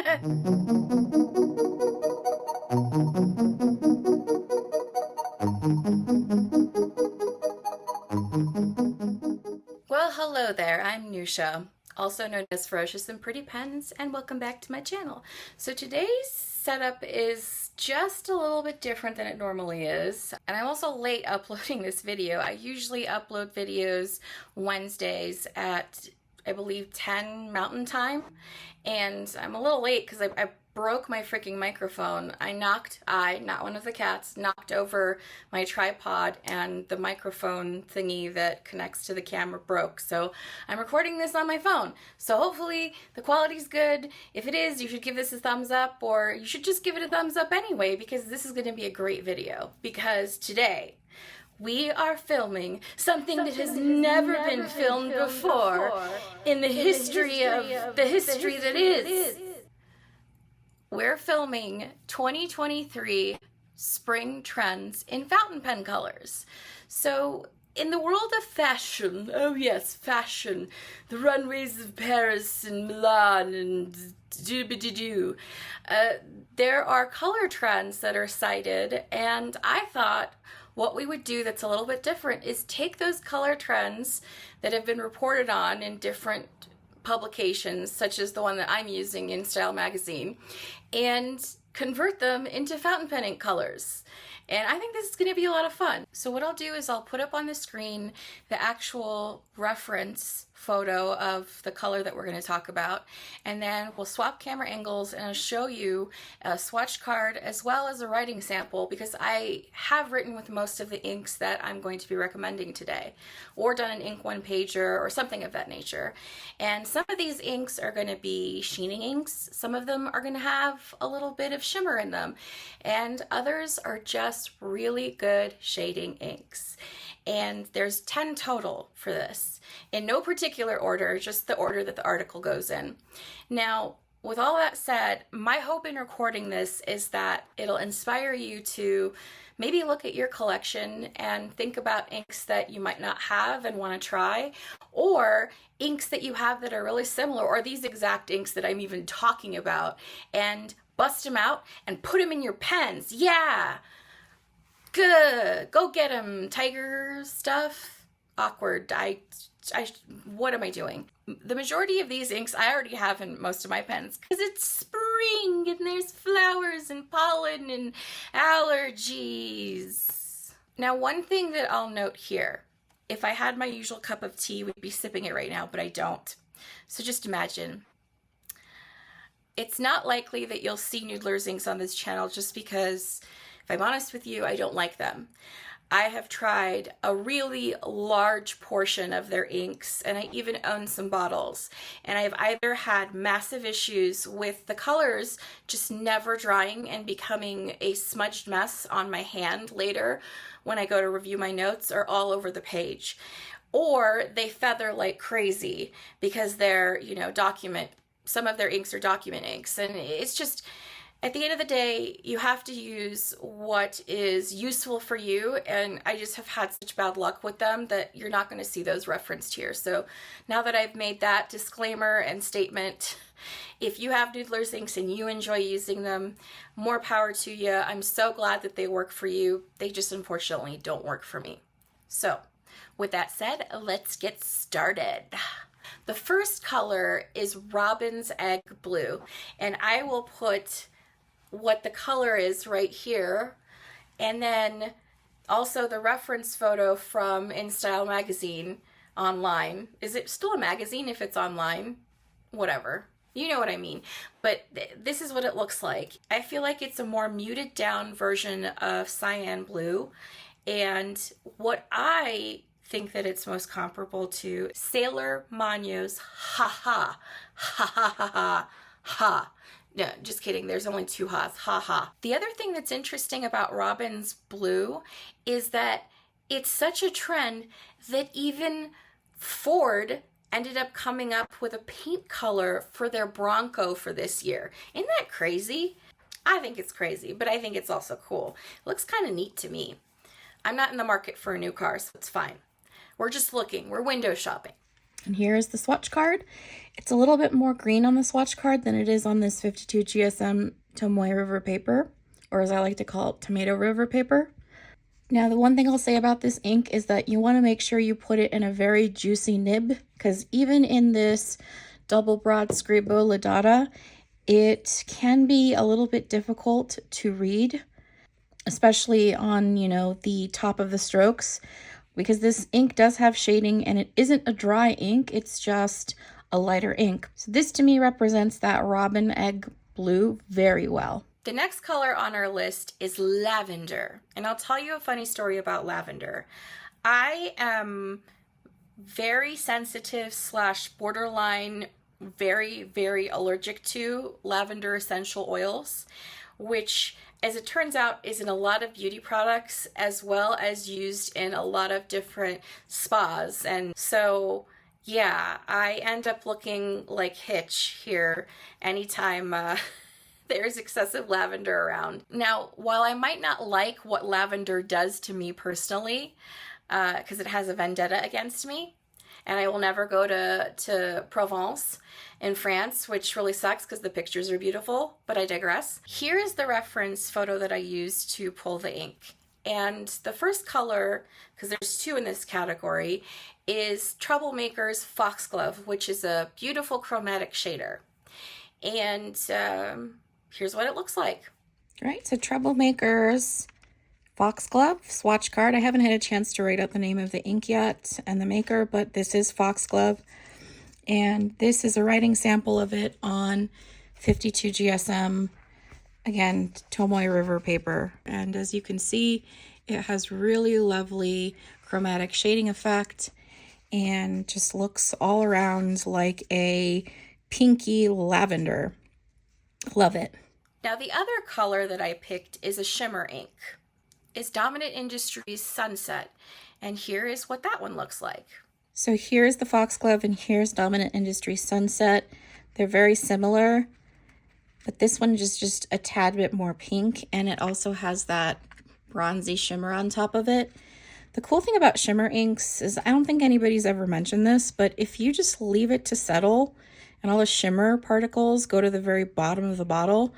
Well, hello there, I'm Nusha, also known as Ferocious and Pretty Pens, and welcome back to my channel. So today's setup is just a little bit different than it normally is, and I'm also late uploading this video. I usually upload videos Wednesdays at, I believe, 10 Mountain Time, and I'm a little late because I broke my freaking microphone. Not one of the cats, knocked over my tripod, and the microphone thingy that connects to the camera broke. So I'm recording this on my phone. So hopefully the quality's good. If it is, you should give this a thumbs up, or you should just give it a thumbs up anyway, because this is going to be a great video. Because today, we are filming something that has never been filmed before in the history of the history that is. We're filming 2023 spring trends in fountain pen colors. So in the world of fashion, oh yes, fashion, the runways of Paris and Milan and doobie-doo, there are color trends that are cited, and I thought what we would do that's a little bit different is take those color trends that have been reported on in different publications, such as the one that I'm using in Style Magazine, and convert them into fountain pen ink colors. And I think this is going to be a lot of fun. So what I'll do is I'll put up on the screen the actual reference photo of the color that we're going to talk about, and then we'll swap camera angles and I'll show you a swatch card as well as a writing sample, because I have written with most of the inks that I'm going to be recommending today, or done an ink one pager or something of that nature. And some of these inks are going to be sheening inks, some of them are going to have a little bit of shimmer in them, and others are just really good shading inks. And there's 10 total for this, in no particular order, just the order that the article goes in. Now, with all that said, my hope in recording this is that it'll inspire you to maybe look at your collection and think about inks that you might not have and want to try, or inks that you have that are really similar, or these exact inks that I'm even talking about, and bust them out and put them in your pens. Yeah! Good. Go get him, tiger stuff. Awkward. What am I doing? The majority of these inks I already have in most of my pens, because it's spring and there's flowers and pollen and allergies. Now, one thing that I'll note here, if I had my usual cup of tea, we'd be sipping it right now, but I don't. So just imagine. It's not likely that you'll see Noodler's inks on this channel, just because, if I'm honest with you, I don't like them. I have tried a really large portion of their inks, and I even own some bottles. And I've either had massive issues with the colors just never drying and becoming a smudged mess on my hand later when I go to review my notes, or all over the page. Or they feather like crazy because they're, some of their inks are document inks. And it's just, at the end of the day, you have to use what is useful for you, and I just have had such bad luck with them that you're not going to see those referenced here. So now that I've made that disclaimer and statement, if you have Noodler's inks and you enjoy using them, more power to you. I'm so glad that they work for you. They just unfortunately don't work for me. So with that said, let's get started. The first color is Robin's Egg Blue, and I will put what the color is right here, and then also the reference photo from In Style Magazine online. Is it still a magazine if it's online? Whatever. You know what I mean. But this is what it looks like. I feel like it's a more muted down version of Cyan Blue, and what I think that it's most comparable to Sailor Manyo's Ha Ha Ha Ha Ha Ha Ha. No, just kidding. There's only two ha's. Ha ha. The other thing that's interesting about Robin's Blue is that it's such a trend that even Ford ended up coming up with a paint color for their Bronco for this year. Isn't that crazy? I think it's crazy, but I think it's also cool. It looks kind of neat to me. I'm not in the market for a new car, so it's fine. We're just looking. We're window shopping. And here is the swatch card. It's a little bit more green on the swatch card than it is on this 52 GSM Tomoe River paper, or as I like to call it, Tomato River paper. Now, the one thing I'll say about this ink is that you want to make sure you put it in a very juicy nib, because even in this double broad Scribo Laudata, it can be a little bit difficult to read, especially on, you know, the top of the strokes, because this ink does have shading and it isn't a dry ink, it's just a lighter ink. So this to me represents that robin egg blue very well. The next color on our list is lavender, and I'll tell you a funny story about lavender. I am very sensitive / borderline very, very allergic to lavender essential oils, which, as it turns out, is in a lot of beauty products as well as used in a lot of different spas. And so, yeah, I end up looking like Hitch here anytime there's excessive lavender around. Now, while I might not like what lavender does to me personally, because it has a vendetta against me, and I will never go to Provence in France, which really sucks because the pictures are beautiful, but I digress. Here is the reference photo that I used to pull the ink. And the first color, because there's two in this category, is Troublemaker's Foxglove, which is a beautiful chromatic shader. And here's what it looks like. All right, so Troublemaker's Foxglove swatch card. I haven't had a chance to write out the name of the ink yet and the maker, but this is Foxglove. And this is a writing sample of it on 52 GSM, again, Tomoe River paper. And as you can see, it has really lovely chromatic shading effect and just looks all around like a pinky lavender. Love it. Now, the other color that I picked is a shimmer ink. It's Dominant Industries Sunset, and here is what that one looks like. So here's the Foxglove and here's Dominant Industries Sunset. They're very similar, but this one is just a tad bit more pink, and it also has that bronzy shimmer on top of it. The cool thing about shimmer inks is, I don't think anybody's ever mentioned this, but if you just leave it to settle and all the shimmer particles go to the very bottom of the bottle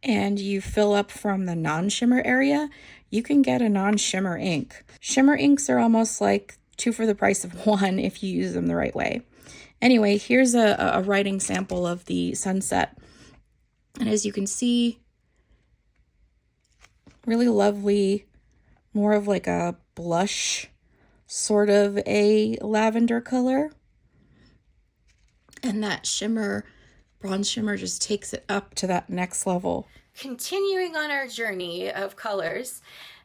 and you fill up from the non-shimmer area, you can get a non-shimmer ink. Shimmer inks are almost like 2 for the price of 1 if you use them the right way. Anyway, here's a writing sample of the Sunset. And as you can see, really lovely, more of like a blush sort of a lavender color. And that shimmer, bronze shimmer, just takes it up to that next level. Continuing on our journey of colors,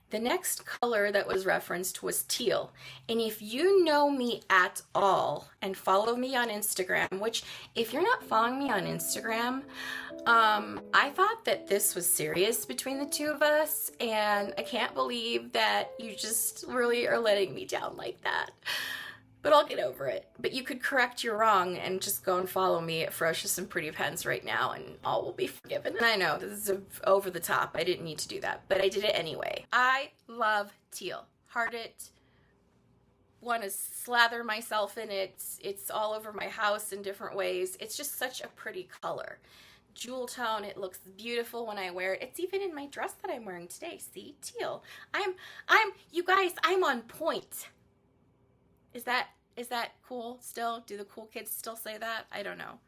the next color that was referenced was teal. And if you know me at all and follow me on Instagram, which if you're not following me on Instagram, I thought that this was serious between the two of us, and I can't believe that you just really are letting me down like that. But I'll get over it. But you could correct your wrong and just go and follow me at Ferocious and Pretty Pens right now, and all will be forgiven. And I know this is over the top. I didn't need to do that, but I did it anyway. I love teal. Heart it. Want to slather myself in it. It's all over my house in different ways. It's just such a pretty color. Jewel tone. It looks beautiful when I wear it. It's even in my dress that I'm wearing today. See? Teal. You guys, I'm on point. Is that cool still? Do the cool kids still say that? I don't know.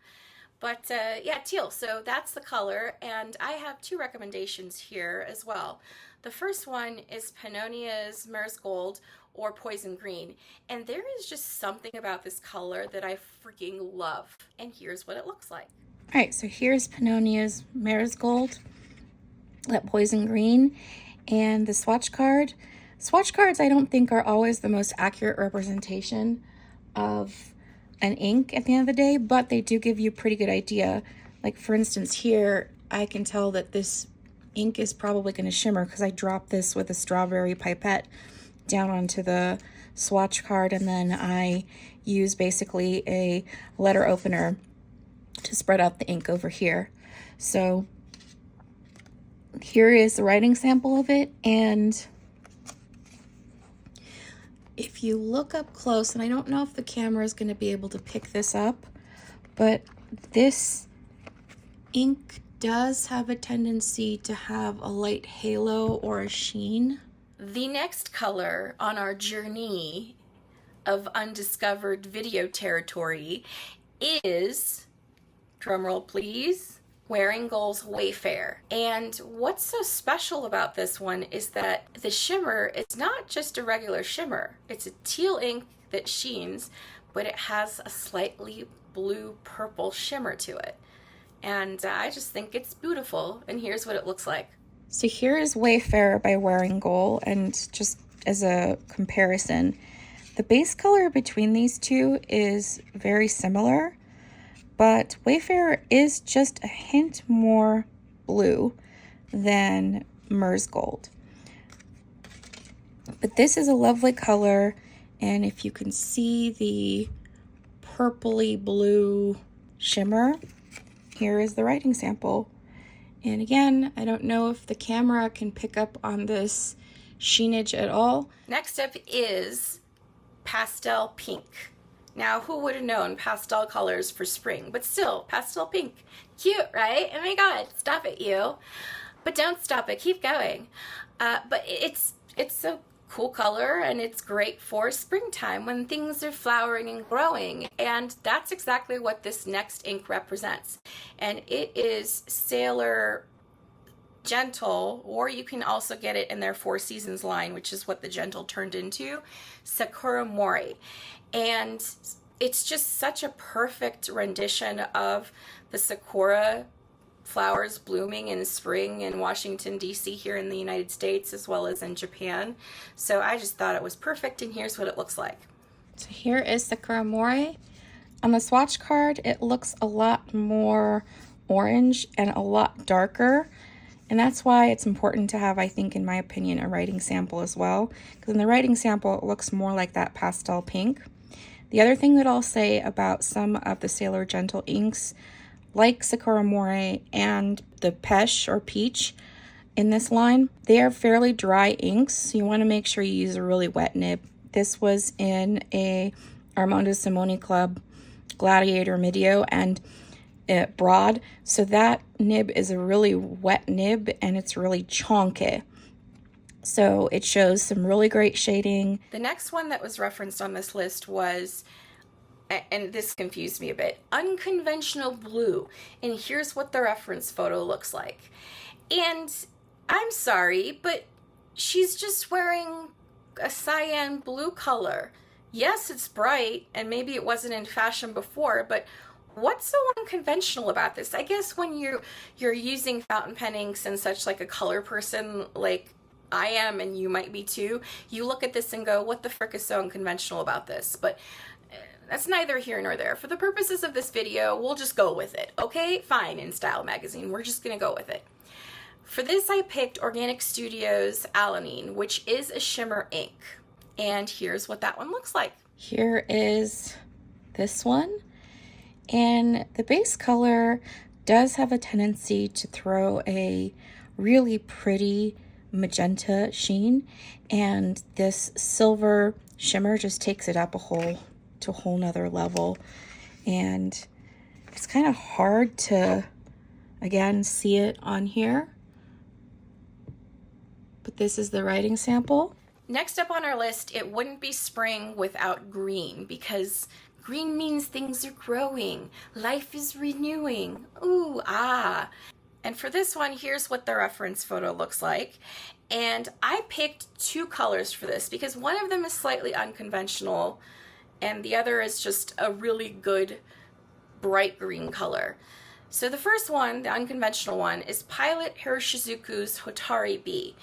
But yeah, teal. So that's the color. And I have 2 recommendations here as well. The first one is Pennonia's Mare's Gold or Poison Green. And there is just something about this color that I freaking love. And here's what it looks like. All right, so here's Pennonia's Mare's Gold, that Poison Green, and the swatch card. Swatch cards, I don't think, are always the most accurate representation of an ink at the end of the day, but they do give you a pretty good idea. Like, for instance, here, I can tell that this ink is probably going to shimmer because I dropped this with a strawberry pipette down onto the swatch card, and then I use basically a letter opener to spread out the ink over here. So here is the writing sample of it, and if you look up close, and I don't know if the camera is going to be able to pick this up, but this ink does have a tendency to have a light halo or a sheen. The next color on our journey of undiscovered video territory is, drumroll please, Wearingeul's Wayfarer. And what's so special about this one is that the shimmer is not just a regular shimmer. It's a teal ink that sheens, but it has a slightly blue-purple shimmer to it. And I just think it's beautiful, and here's what it looks like. So here is Wayfarer by Wearingeul, and just as a comparison, the base color between these two is very similar, but Wayfarer is just a hint more blue than Mers Gold. But this is a lovely color, and if you can see the purpley blue shimmer, here is the writing sample. And again, I don't know if the camera can pick up on this sheenage at all. Next up is pastel pink. Now, who would have known pastel colors for spring? But still, pastel pink. Cute, right? Oh my god, stop it, you. But don't stop it, keep going. But it's a cool color, and it's great for springtime when things are flowering and growing, and that's exactly what this next ink represents. And it is Sailor Gentle, or you can also get it in their Four Seasons line, which is what the Gentle turned into, Sakura Mori. And it's just such a perfect rendition of the sakura flowers blooming in spring in Washington, D.C. here in the United States, as well as in Japan. So I just thought it was perfect, and here's what it looks like. So here is Sakura Mori. On the swatch card, it looks a lot more orange and a lot darker. And that's why it's important to have, I think, in my opinion, a writing sample as well. Because in the writing sample, it looks more like that pastel pink. The other thing that I'll say about some of the Sailor Gentle inks, like Sakura Mori and the Pesh or Peach in this line, they are fairly dry inks, so you want to make sure you use a really wet nib. This was in a Armando Simone Club Gladiator Medio and broad, so that nib is a really wet nib and it's really chonky. So it shows some really great shading. The next one that was referenced on this list was, and this confused me a bit, unconventional blue. And here's what the reference photo looks like. And I'm sorry, but she's just wearing a cyan blue color. Yes, it's bright, and maybe it wasn't in fashion before, but what's so unconventional about this? I guess when you're using fountain pen inks and such, like a color person like I am, and you might be too, you look at this and go, what the frick is so unconventional about this? But that's neither here nor there. For the purposes of this video, we'll just go with it, okay? Fine, in Style Magazine, we're just gonna go with it. For this, I picked Organic Studios Alanine, which is a shimmer ink. And here's what that one looks like. Here is this one. And the base color does have a tendency to throw a really pretty magenta sheen, and this silver shimmer just takes it up to a whole nother level. And it's kind of hard to, again, see it on here, but this is the writing sample. Next up on our list, it wouldn't be spring without green, because green means things are growing, life is renewing, ooh, ah. And for this one, here's what the reference photo looks like. And I picked two colors for this because one of them is slightly unconventional and the other is just a really good bright green color. So the first one, the unconventional one, is Pilot Hiroshizuku's Hotari B.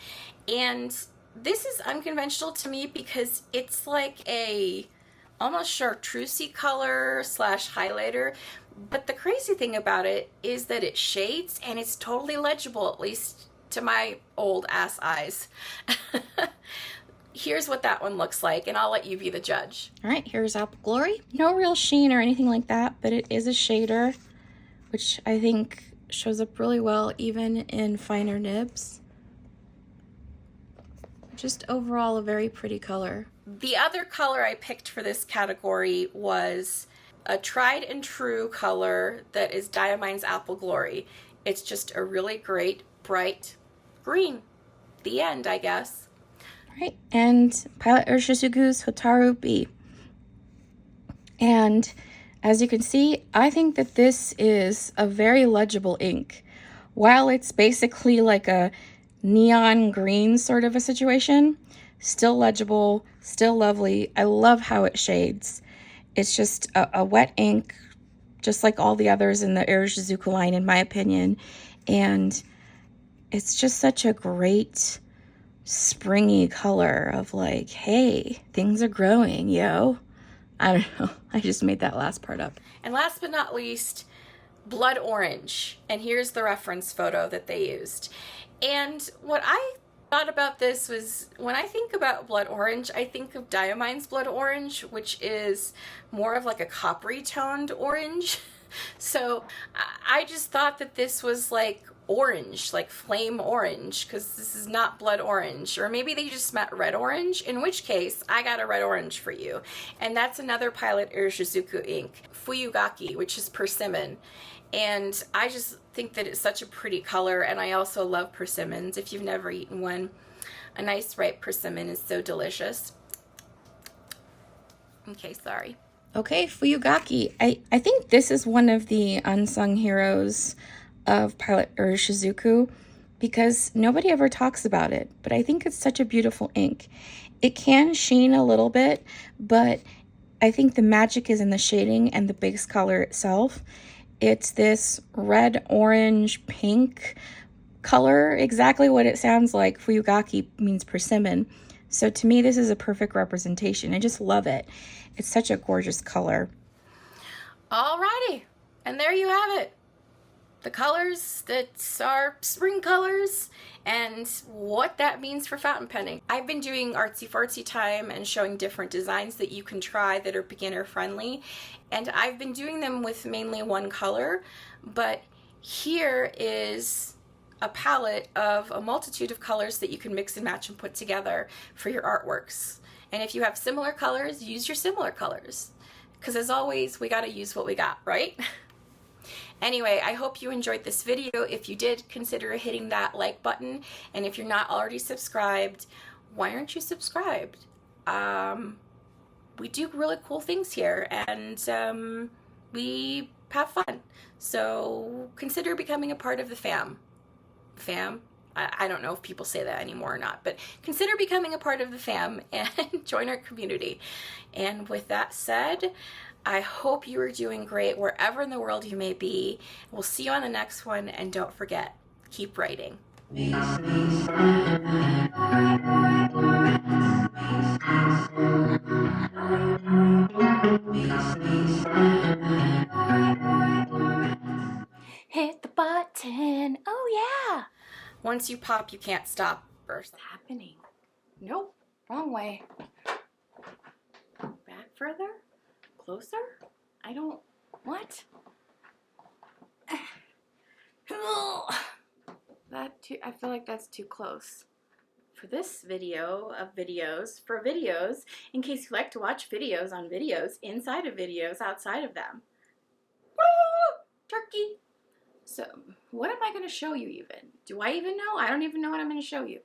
And this is unconventional to me because it's like a almost chartreusey color slash highlighter. But the crazy thing about it is that it shades and it's totally legible, at least to my old ass eyes. Here's what that one looks like, and I'll let you be the judge. All right, here's Apple Glory. No real sheen or anything like that, but it is a shader, which I think shows up really well even in finer nibs. Just overall a very pretty color. The other color I picked for this category was a tried and true color that is Diamine's Apple Glory. It's just a really great, bright green. The end, I guess. Right, and Pilot Urshizuku's Hotaru B. And as you can see, I think that this is a very legible ink. While it's basically like a neon green sort of a situation, still legible, still lovely. I love how it shades. It's just a wet ink, just like all the others in the Urshizuku line, in my opinion. And it's just such a great springy color of like, hey, things are growing, yo. I don't know. I just made that last part up. And last but not least, Blood Orange. And here's the reference photo that they used. And what I thought about this was, when I think about Blood Orange, I think of Diamine's Blood Orange, which is more of like a coppery toned orange. So I just thought that this was like orange, like flame orange, because this is not blood orange. Or maybe they just meant red orange, in which case I got a red orange for you. And that's another Pilot Urshizuku ink, Fuyugaki, which is persimmon. And I just think that it's such a pretty color, and I also love persimmons. If you've never eaten one, a nice ripe persimmon is so delicious. Okay, sorry. Okay, Fuyugaki. I think this is one of the unsung heroes of Pilot Urshizuku because nobody ever talks about it, but I think it's such a beautiful ink. It can sheen a little bit, but I think the magic is in the shading and the base color itself. It's this red, orange, pink color, exactly what it sounds like. Fuyugaki means persimmon. So to me, this is a perfect representation. I just love it. It's such a gorgeous color. Alrighty, and there you have it. The colors that are spring colors and what that means for fountain penning. I've been doing artsy fartsy time and showing different designs that you can try that are beginner friendly, and I've been doing them with mainly one color, but here is a palette of a multitude of colors that you can mix and match and put together for your artworks. And if you have similar colors, use your similar colors, because as always, we got to use what we got, right? Anyway, I hope you enjoyed this video. If you did, consider hitting that like button. And if you're not already subscribed, why aren't you subscribed? We do really cool things here, and we have fun. So consider becoming a part of the fam. I don't know if people say that anymore or not, but consider becoming a part of the fam and join our community. And with that said, I hope you are doing great wherever in the world you may be. We'll see you on the next one, and don't forget, keep writing. Hit the button. Oh yeah. Once you pop, you can't stop. What's happening? Nope, wrong way. Back further? Closer? I don't... What? I feel like that's too close. For this video of videos, for videos, in case you like to watch videos on videos, inside of videos, outside of them. Turkey! So, what am I going to show you even? Do I even know? I don't even know what I'm going to show you.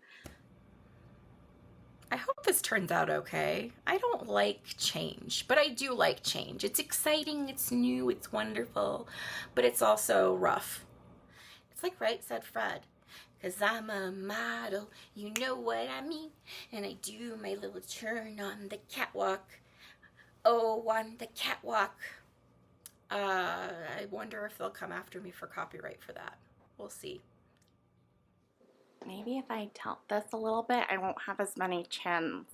I hope this turns out okay. I don't like change, but I do like change. It's exciting, it's new, it's wonderful, but it's also rough. It's like Right Said Fred, 'cause I'm a model, you know what I mean, and I do my little turn on the catwalk. Oh, on the catwalk. I wonder if they'll come after me for copyright for that. We'll see. Maybe if I tilt this a little bit, I won't have as many chins.